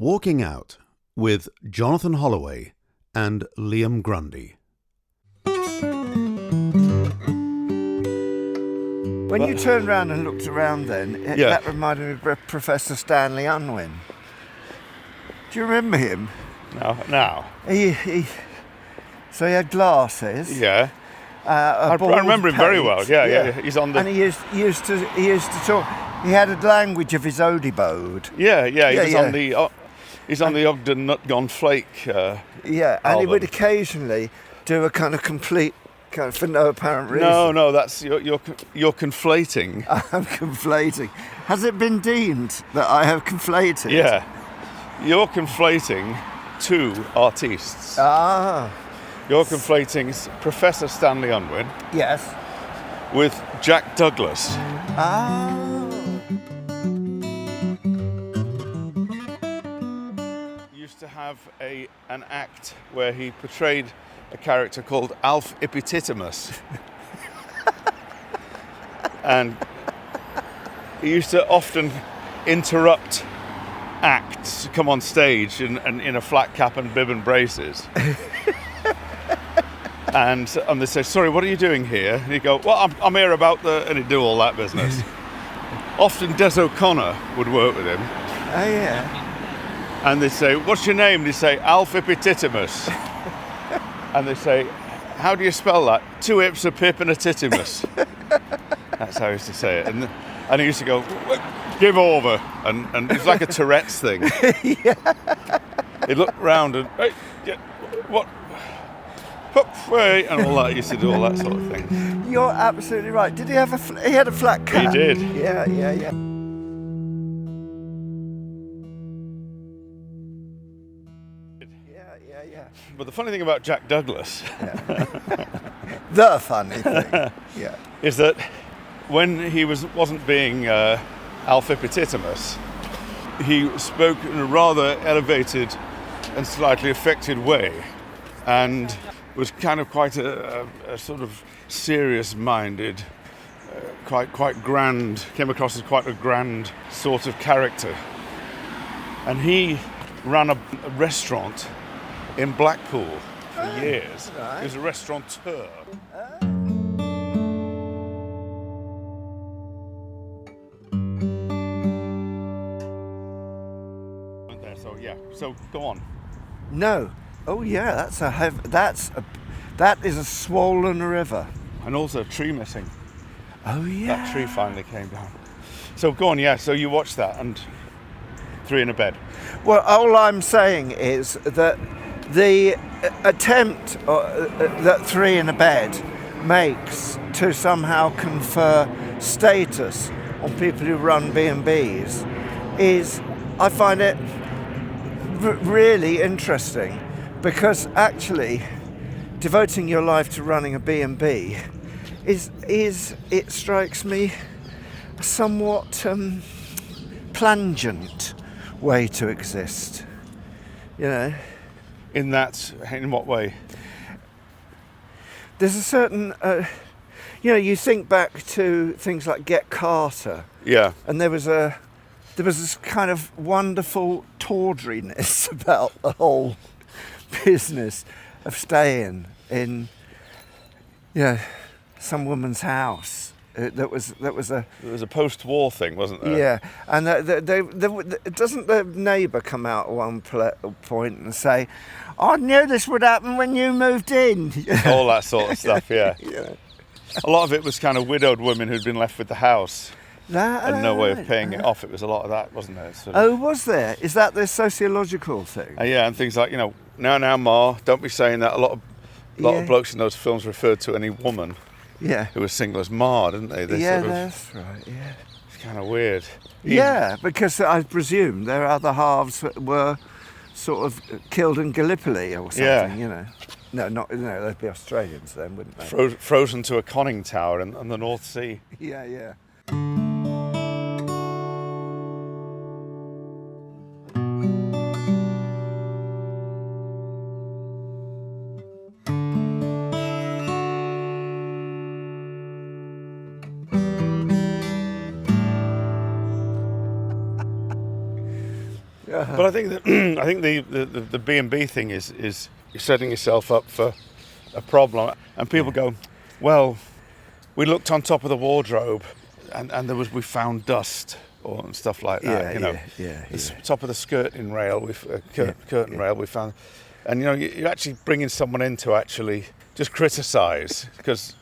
Walking Out with Jonathan Holloway and Liam Grundy. When you turned around and looked around then, that reminded me of Professor Stanley Unwin. Do you remember him? No. So he had glasses. Yeah. I remember him very well. Yeah. He's on the. And he used to talk. He had a language of his Odibode. He's on the Ogden Nutgon Flake. And he would occasionally do a kind of complete, for no apparent reason. No, that's you're conflating. I'm conflating. Has it been deemed that I have conflated? Yeah, you're conflating two artists. You're conflating Professor Stanley Unwin. Yes. With Jack Douglas. Used to have an act where he portrayed a character called Alf Epititimus. And he used to often interrupt acts to come on stage in a flat cap and bib and braces. And they say, sorry, what are you doing here? And he'd go, well, I'm here about and he'd do all that business. Often Des O'Connor would work with him. Oh, yeah. And they'd say, what's your name? And he'd say, Alf Epititimus. And they say, how do you spell that? 2 ips, a pip, and a titimus. That's how he used to say it. And he used to go, give over. And it's like a Tourette's thing. Yeah. He'd look round and, hey, what? Way, and all that. He used to do all that sort of thing. You're absolutely right. Did he have he had a flat cap? He did. Yeah. Yeah. But the funny thing about Jack Douglas, the funny thing, is that when he wasn't being Alf Epititimus, he spoke in a rather elevated and slightly affected way, and was kind of quite a sort of serious-minded, quite grand, came across as quite a grand sort of character. And he ran a restaurant in Blackpool for years. Right. He was a restaurateur. So go on. No. Oh yeah, that is a swollen river. And also a tree missing. Oh yeah. That tree finally came down. So go on, so you watched that and 3 in a bed. Well, all I'm saying is that the attempt that 3 in a bed makes to somehow confer status on people who run B&Bs is, I find it really interesting, because actually devoting your life to running a B&B is it strikes me a somewhat plangent way to exist, In what way? There's a certain you think back to things like Get Carter, and there was this kind of wonderful tawdriness about the whole business of staying in some woman's house. That was a. It was a post-war thing, wasn't there? Yeah, and doesn't the neighbour come out at one point and say, "I knew this would happen when you moved in." All that sort of stuff. Yeah. Yeah. A lot of it was kind of widowed women who'd been left with the house. And no way of paying it off. It was a lot of that, wasn't it? Was there? Is that the sociological thing? And things like, now, Ma, don't be saying that. A lot of blokes in those films referred to any woman who was single as Ma, didn't they? That's right, yeah. It's kind of weird. Because I presume their other halves were sort of killed in Gallipoli or something, No, they'd be Australians then, wouldn't they? Frozen to a conning tower in the North Sea. Yeah. But I think that I think the B&B thing is you're setting yourself up for a problem, and people go, well, we looked on top of the wardrobe, and we found dust or stuff like that. The top of the skirting rail, curtain rail, we found, and you're actually bringing someone in to actually just criticise because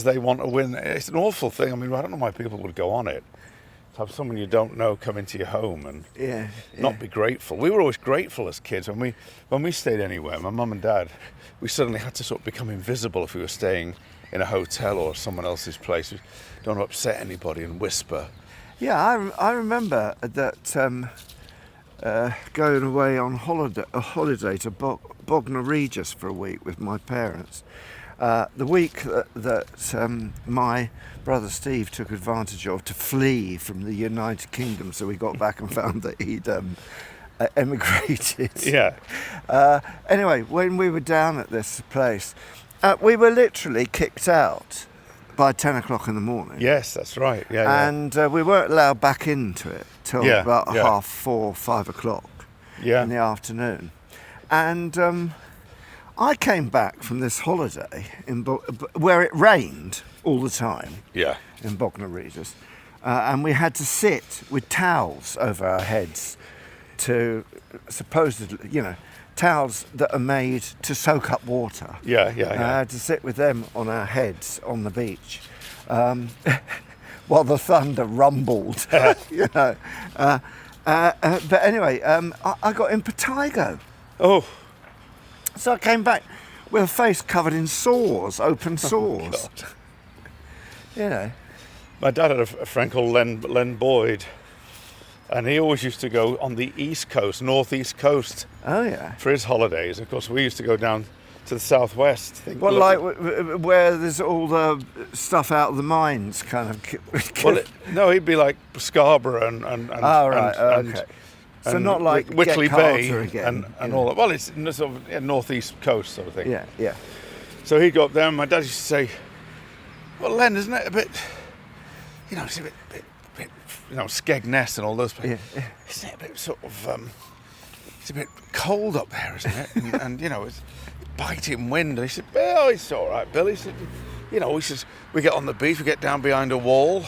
they want to win. It's an awful thing. I mean, I don't know why people would go on it. To have someone you don't know come into your home and not be grateful. We were always grateful as kids when we stayed anywhere. My mum and dad, we suddenly had to sort of become invisible if we were staying in a hotel or someone else's place. We don't want to upset anybody and whisper. Yeah, I remember that going away on a holiday to Bognor Regis for a week with my parents. The week that my brother Steve took advantage of to flee from the United Kingdom, so we got back and found that he'd emigrated. Yeah. Anyway, when we were down at this place, we were literally kicked out by 10 o'clock in the morning. Yes, that's right. And we weren't allowed back into it till about 4:30, 5 o'clock in the afternoon. And I came back from this holiday where it rained all the time in Bognor Regis, and we had to sit with towels over our heads to supposedly, towels that are made to soak up water. Yeah. I had to sit with them on our heads on the beach while the thunder rumbled, But anyway, I got impetigo. Oh. So I came back with a face covered in sores, open sores. God. My dad had a friend called Len Boyd, and he always used to go on the east coast, northeast coast. Oh yeah. For his holidays. Of course, we used to go down to the southwest. Where there's all the stuff out of the mines, kind of. No, he'd be like Scarborough and okay. So not like Whitley Bay again, and all that. Well, it's sort of a northeast coast sort of thing. Yeah. So he'd go up there, and my dad used to say, "Well, Len, isn't it a bit, it's a bit Skegness and all those places. Yeah. Isn't it a bit sort of, it's a bit cold up there, isn't it? and it's biting wind." And he said, "Oh, it's all right, Bill." He said, we get on the beach, we get down behind a wall,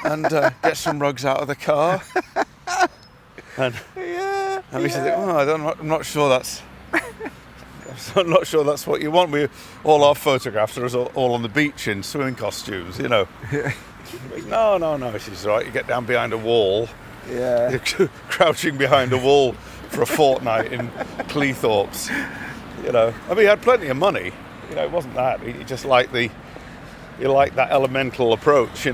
and get some rugs out of the car." And he said, I'm not sure that's what you want. All our photographs are us all on the beach in swimming costumes, No, he says, right, you get down behind a wall. Yeah. You're crouching behind a wall for a fortnight in Cleethorpes. I mean, he had plenty of money. It wasn't that. He just liked that elemental approach,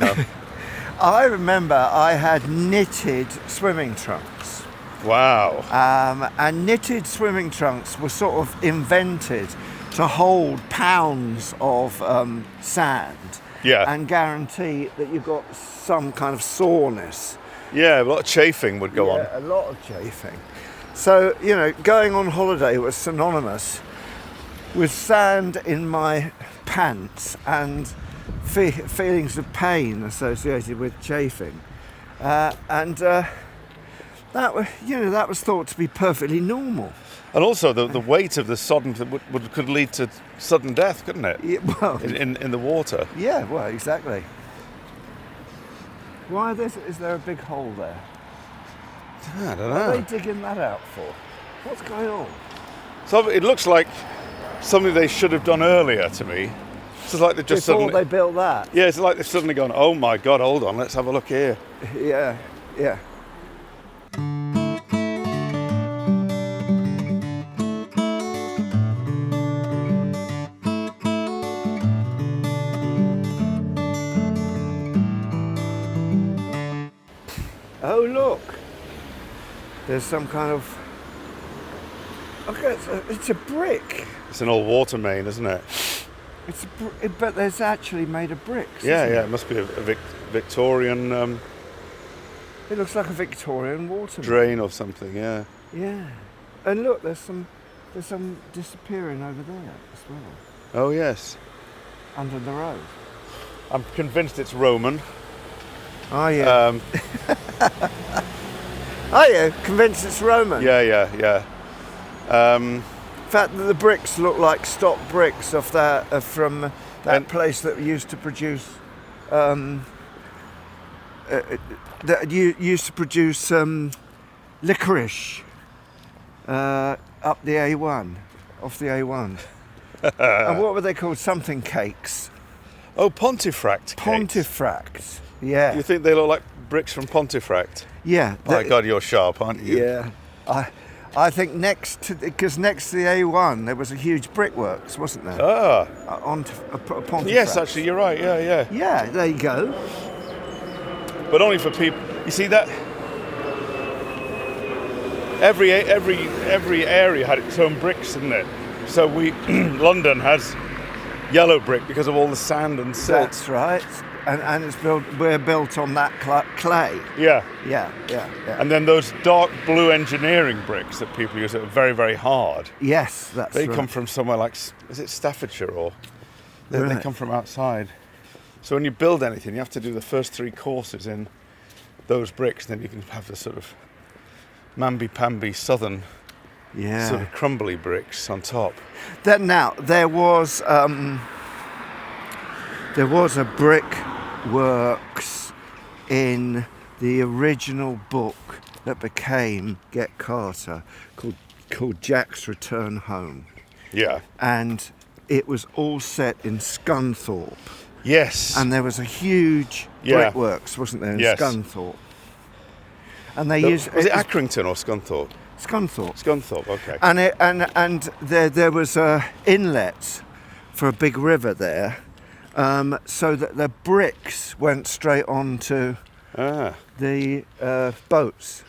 I remember I had knitted swimming trunks. Wow. And knitted swimming trunks were sort of invented to hold pounds of sand and guarantee that you got some kind of soreness. Yeah, a lot of chafing would go on. A lot of chafing. So, going on holiday was synonymous with sand in my pants and feelings of pain associated with chafing, and that was thought to be perfectly normal. And also the weight of the sodden could lead to sudden death, couldn't it? Yeah, well, in the water. Yeah, well, exactly. Why is there a big hole there? I don't know. What are they digging that out for? What's going on? So it looks like something they should have done earlier to me. It's like they've just Before they built that? Yeah, it's like they've suddenly gone, oh my God, hold on, let's have a look here. Yeah. Oh, look. There's some kind of... Okay, it's a brick. It's an old water main, isn't it? But there's actually made of bricks. Yeah, it must be a Victorian... It looks like a Victorian water drain main. or something, yeah. Yeah. And look, there's some disappearing over there as well. Oh, yes. Under the road. I'm convinced it's Roman. Oh, yeah. Are you convinced it's Roman? Yeah. In fact, the bricks look like stock bricks off that from that place that used to produce licorice up the A1, off the A1. And what were they called? Something cakes. Oh, Pontefract cakes. Pontefract. Yeah. You think they look like bricks from Pontefract? Yeah. My God, you're sharp, aren't you? Yeah. I think next to the A1 there was a huge brickworks, wasn't there? Ah. On Pontefract. Yes, actually, you're right. Yeah. Yeah, there you go. But only for people. You see that every area had its own bricks, didn't it? So London has yellow brick because of all the sand and silt. That's right. And it's we're built on that clay. Yeah. Yeah. And then those dark blue engineering bricks that people use that are very, very hard. Yes, that's They right. come from somewhere like, is it Staffordshire or? They Right. come from outside. So when you build anything, you have to do the first 3 courses in those bricks, then you can have the sort of mamby-pamby southern sort of crumbly bricks on top. Then now there was a brickworks in the original book that became Get Carter called Jack's Return Home. Yeah. And it was all set in Scunthorpe. Yes. And there was a huge brickworks, wasn't there, in Scunthorpe? And they used... Was it Accrington or Scunthorpe? Scunthorpe. Scunthorpe, okay. And there was a inlet for a big river there, so that the bricks went straight onto the boats.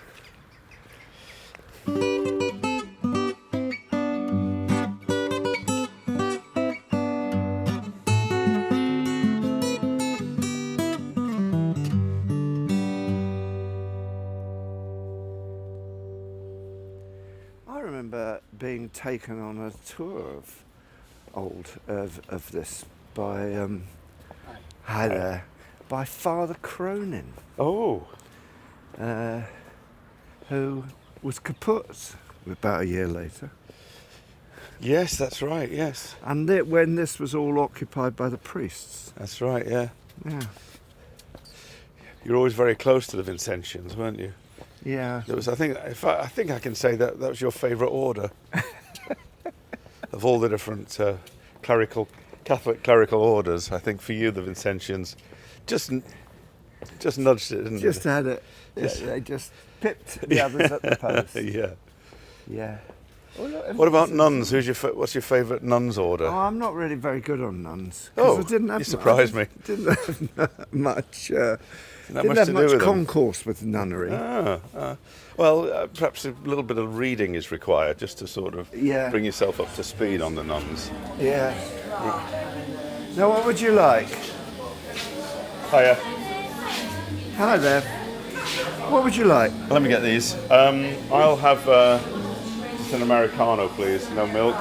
I remember being taken on a tour of this by by Father Cronin, Oh. who was kaput about a year later. Yes, that's right, yes. And when this was all occupied by the priests. That's right, yeah. Yeah. You were always very close to the Vincentians, weren't you? Yeah. There was, I think I can say that was your favourite order of all the different Catholic clerical orders. I think for you, the Vincentians just nudged it, didn't Just they? had it. Yeah, they just pipped the others at the post. Yeah. Yeah. Oh, look, What about nuns? What's your favourite nuns order? Oh, I'm not really very good on nuns. 'Cause Oh, I didn't have you surprised me. Didn't have much. Didn't Didn't have to do much with them. concourse with nunnery. Well, perhaps a little bit of reading is required just to sort of bring yourself up to speed on the nuns. Yeah. Now, what would you like? Hiya. Hello there. What would you like? Let me get these. I'll have just an Americano, please. No milk.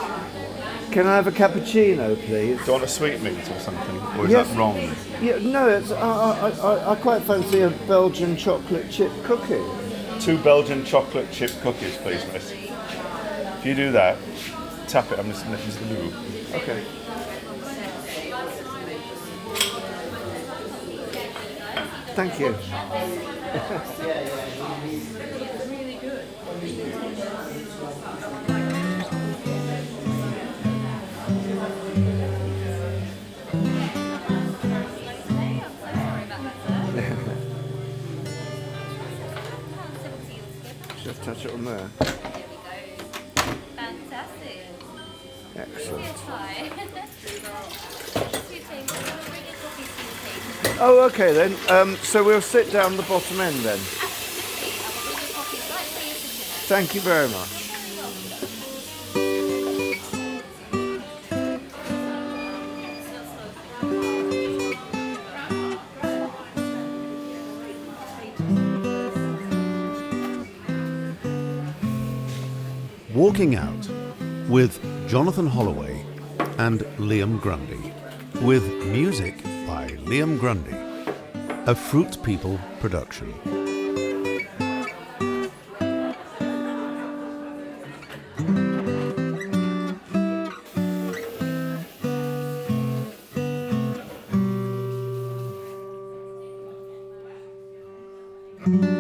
Can I have a cappuccino, please? Do you want a sweetmeat or something? Or is Yes. that wrong? Yeah, no, it's, I quite fancy a Belgian chocolate chip cookie. 2 Belgian chocolate chip cookies, please, miss. If you do that, tap it. I'm just going to move. Okay. Thank you. Just touch it on there. Fantastic. Excellent. Hi. Oh, okay then. So we'll sit down the bottom end then. Thank you very much. Walking Out with Jonathan Holloway and Liam Grundy, with music by Liam Grundy, a Fruit People production. Bye.